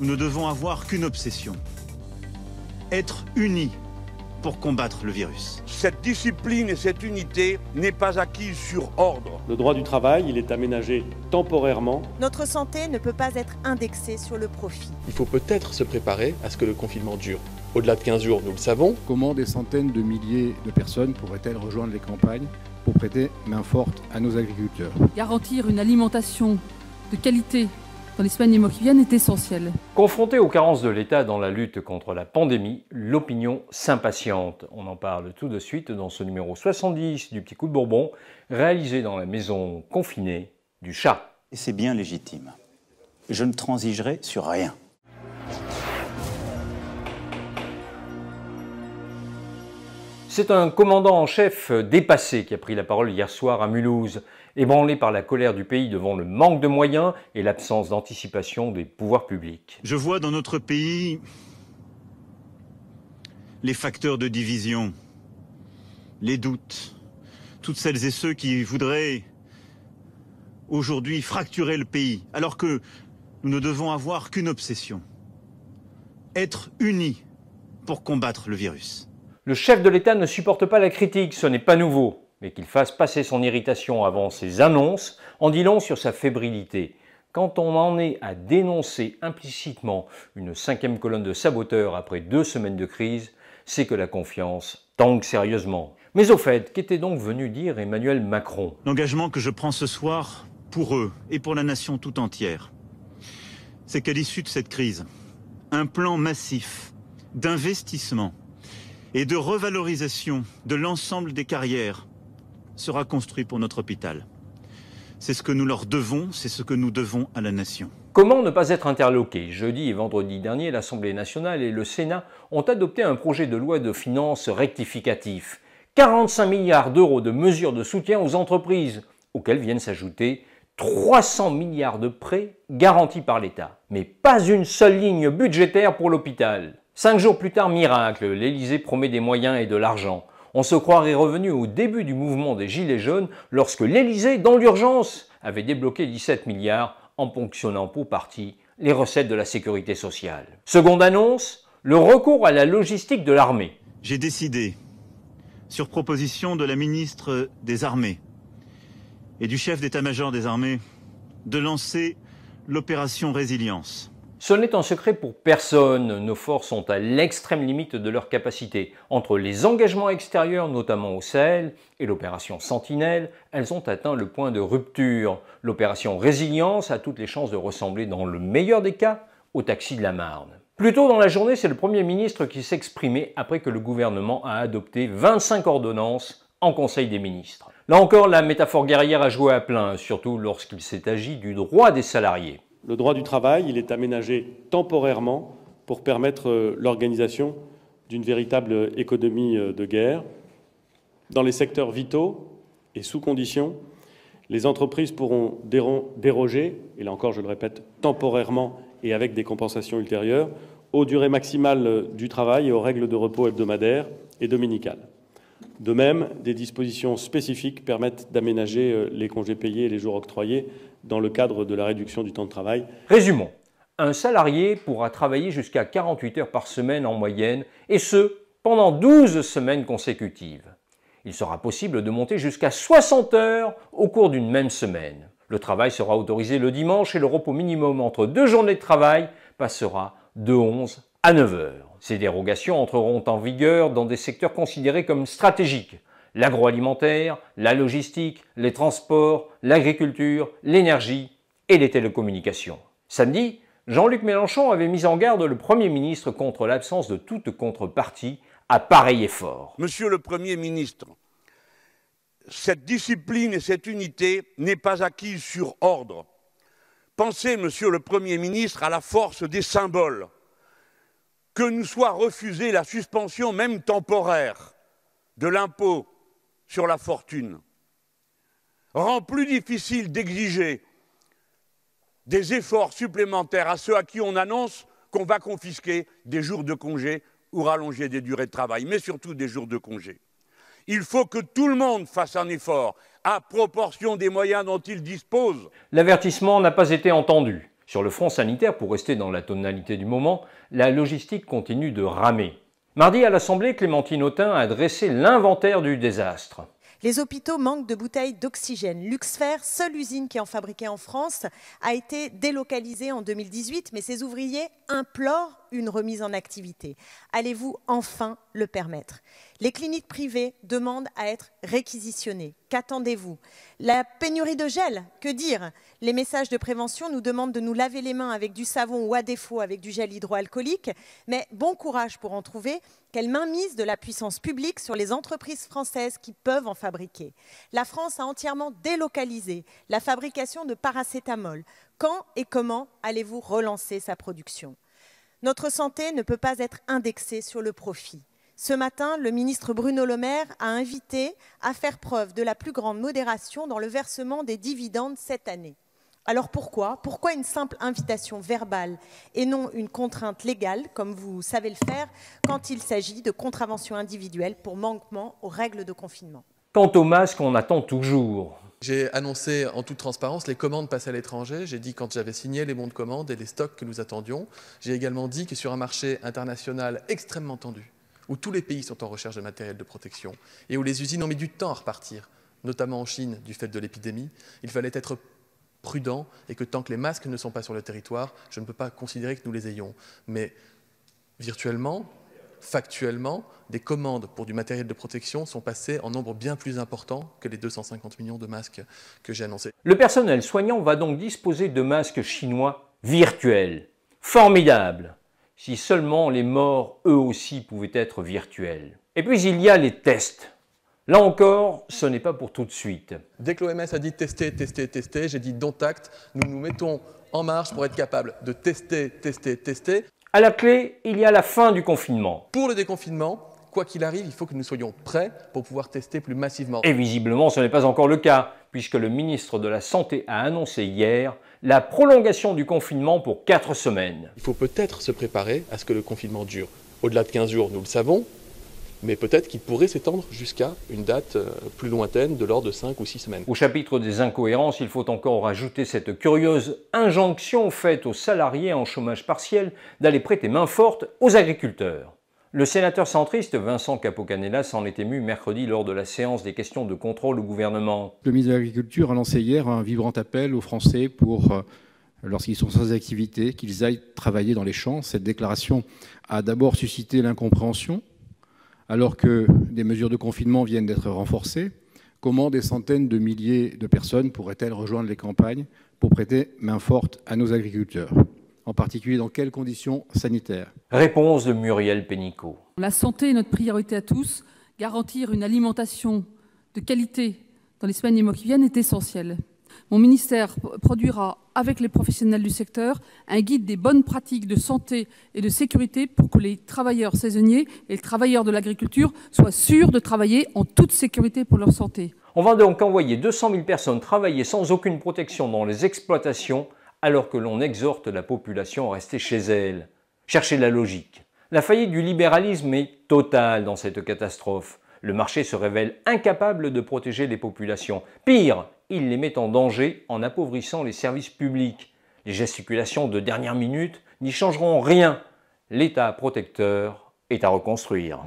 Nous ne devons avoir qu'une obsession. Être unis pour combattre le virus. Cette discipline et cette unité n'est pas acquise sur ordre. Le droit du travail, il est aménagé temporairement. Notre santé ne peut pas être indexée sur le profit. Il faut peut-être se préparer à ce que le confinement dure. Au-delà de 15 jours, nous le savons. Comment des centaines de milliers de personnes pourraient-elles rejoindre les campagnes pour prêter main forte à nos agriculteurs? Garantir une alimentation de qualité dans les semaines et mois qui viennent est essentiel. Confronté aux carences de l'État dans la lutte contre la pandémie, l'opinion s'impatiente. On en parle tout de suite dans ce numéro 70 du Petit Coup de Bourbon, réalisé dans la maison confinée du Chat. Et c'est bien légitime. Je ne transigerai sur rien. C'est un commandant en chef dépassé qui a pris la parole hier soir à Mulhouse, ébranlé par la colère du pays devant le manque de moyens et l'absence d'anticipation des pouvoirs publics. Je vois dans notre pays les facteurs de division, les doutes, toutes celles et ceux qui voudraient aujourd'hui fracturer le pays, alors que nous ne devons avoir qu'une obsession, être unis pour combattre le virus. Le chef de l'État ne supporte pas la critique, ce n'est pas nouveau, mais qu'il fasse passer son irritation avant ses annonces en dit long sur sa fébrilité. Quand on en est à dénoncer implicitement une cinquième colonne de saboteurs après 2 semaines de crise, c'est que la confiance tangue sérieusement. Mais au fait, qu'était donc venu dire Emmanuel Macron? L'engagement que je prends ce soir, pour eux et pour la nation tout entière, c'est qu'à l'issue de cette crise, un plan massif d'investissement et de revalorisation de l'ensemble des carrières sera construit pour notre hôpital. C'est ce que nous leur devons, c'est ce que nous devons à la nation. Comment ne pas être interloqué? Jeudi et vendredi dernier, l'Assemblée nationale et le Sénat ont adopté un projet de loi de finances rectificatif. 45 milliards d'euros de mesures de soutien aux entreprises, auxquelles viennent s'ajouter 300 milliards de prêts garantis par l'État. Mais pas une seule ligne budgétaire pour l'hôpital. 5 jours plus tard, miracle, l'Élysée promet des moyens et de l'argent. On se croirait revenu au début du mouvement des Gilets jaunes lorsque l'Élysée, dans l'urgence, avait débloqué 17 milliards en ponctionnant pour partie les recettes de la sécurité sociale. Seconde annonce, le recours à la logistique de l'armée. J'ai décidé, sur proposition de la ministre des Armées et du chef d'état-major des armées, de lancer l'opération Résilience. Ce n'est un secret pour personne, nos forces sont à l'extrême limite de leur capacité. Entre les engagements extérieurs, notamment au Sahel, et l'opération Sentinelle, elles ont atteint le point de rupture. L'opération Résilience a toutes les chances de ressembler, dans le meilleur des cas, au taxi de la Marne. Plus tôt dans la journée, c'est le Premier ministre qui s'exprimait après que le gouvernement a adopté 25 ordonnances en Conseil des ministres. Là encore, la métaphore guerrière a joué à plein, surtout lorsqu'il s'est agi du droit des salariés. Le droit du travail, il est aménagé temporairement pour permettre l'organisation d'une véritable économie de guerre. Dans les secteurs vitaux et sous conditions, les entreprises pourront déroger, et là encore je le répète, temporairement et avec des compensations ultérieures, aux durées maximales du travail et aux règles de repos hebdomadaires et dominicales. De même, des dispositions spécifiques permettent d'aménager les congés payés et les jours octroyés dans le cadre de la réduction du temps de travail. Résumons. Un salarié pourra travailler jusqu'à 48 heures par semaine en moyenne, et ce, pendant 12 semaines consécutives. Il sera possible de monter jusqu'à 60 heures au cours d'une même semaine. Le travail sera autorisé le dimanche et le repos minimum entre 2 journées de travail passera de 11 à 9 heures. Ces dérogations entreront en vigueur dans des secteurs considérés comme stratégiques: l'agroalimentaire, la logistique, les transports, l'agriculture, l'énergie et les télécommunications. Samedi, Jean-Luc Mélenchon avait mis en garde le Premier ministre contre l'absence de toute contrepartie à pareil effort. Monsieur le Premier ministre, cette discipline et cette unité n'est pas acquise sur ordre. Pensez, Monsieur le Premier ministre, à la force des symboles. Que nous soit refusée la suspension, même temporaire, de l'impôt sur la fortune, rend plus difficile d'exiger des efforts supplémentaires à ceux à qui on annonce qu'on va confisquer des jours de congé ou rallonger des durées de travail, mais surtout des jours de congé. Il faut que tout le monde fasse un effort à proportion des moyens dont il dispose. L'avertissement n'a pas été entendu. Sur le front sanitaire, pour rester dans la tonalité du moment, la logistique continue de ramer. Mardi, à l'Assemblée, Clémentine Autain a dressé l'inventaire du désastre. Les hôpitaux manquent de bouteilles d'oxygène. Luxfer, seule usine qui en fabriquait en France, a été délocalisée en 2018, mais ses ouvriers implorent une remise en activité. Allez-vous enfin le permettre? Les cliniques privées demandent à être réquisitionnées. Qu'attendez-vous? La pénurie de gel, que dire? Les messages de prévention nous demandent de nous laver les mains avec du savon ou à défaut avec du gel hydroalcoolique, mais bon courage pour en trouver. Quelle mainmise de la puissance publique sur les entreprises françaises qui peuvent en fabriquer. La France a entièrement délocalisé la fabrication de paracétamol. Quand et comment allez-vous relancer sa production? Notre santé ne peut pas être indexée sur le profit. Ce matin, le ministre Bruno Le Maire a invité à faire preuve de la plus grande modération dans le versement des dividendes cette année. Alors pourquoi une simple invitation verbale et non une contrainte légale, comme vous savez le faire, quand il s'agit de contraventions individuelles pour manquement aux règles de confinement? Quant au masque, on attend toujours. J'ai annoncé en toute transparence les commandes passées à l'étranger. J'ai dit quand j'avais signé les bons de commande et les stocks que nous attendions. J'ai également dit que sur un marché international extrêmement tendu, où tous les pays sont en recherche de matériel de protection et où les usines ont mis du temps à repartir, notamment en Chine du fait de l'épidémie, il fallait être prudent et que tant que les masques ne sont pas sur le territoire, je ne peux pas considérer que nous les ayons. Mais virtuellement, factuellement, des commandes pour du matériel de protection sont passées en nombre bien plus important que les 250 millions de masques que j'ai annoncés. Le personnel soignant va donc disposer de masques chinois virtuels. Formidable! Si seulement les morts, eux aussi, pouvaient être virtuels. Et puis il y a les tests. Là encore, ce n'est pas pour tout de suite. Dès que l'OMS a dit tester, tester, tester, j'ai dit don't act. Nous nous mettons en marche pour être capables de tester, tester, tester. À la clé, il y a la fin du confinement. Pour le déconfinement, quoi qu'il arrive, il faut que nous soyons prêts pour pouvoir tester plus massivement. Et visiblement, ce n'est pas encore le cas, puisque le ministre de la Santé a annoncé hier la prolongation du confinement pour 4 semaines. Il faut peut-être se préparer à ce que le confinement dure. Au-delà de 15 jours, nous le savons, mais peut-être qu'il pourrait s'étendre jusqu'à une date plus lointaine, de l'ordre de 5 ou 6 semaines. Au chapitre des incohérences, il faut encore rajouter cette curieuse injonction faite aux salariés en chômage partiel d'aller prêter main forte aux agriculteurs. Le sénateur centriste Vincent Capo-Canellas s'en est ému mercredi lors de la séance des questions de contrôle au gouvernement. Le ministre de l'Agriculture a lancé hier un vibrant appel aux Français pour, lorsqu'ils sont sans activité, qu'ils aillent travailler dans les champs. Cette déclaration a d'abord suscité l'incompréhension, alors que des mesures de confinement viennent d'être renforcées. Comment des centaines de milliers de personnes pourraient-elles rejoindre les campagnes pour prêter main forte à nos agriculteurs? En particulier, dans quelles conditions sanitaires? Réponse de Muriel Pénicaud. La santé est notre priorité à tous. Garantir une alimentation de qualité dans les semaines et mois qui viennent est essentiel. Mon ministère produira, avec les professionnels du secteur, un guide des bonnes pratiques de santé et de sécurité pour que les travailleurs saisonniers et les travailleurs de l'agriculture soient sûrs de travailler en toute sécurité pour leur santé. On va donc envoyer 200 000 personnes travailler sans aucune protection dans les exploitations, alors que l'on exhorte la population à rester chez elle. Cherchez la logique. La faillite du libéralisme est totale dans cette catastrophe. Le marché se révèle incapable de protéger les populations. Pire, il les met en danger en appauvrissant les services publics. Les gesticulations de dernière minute n'y changeront rien. L'État protecteur est à reconstruire.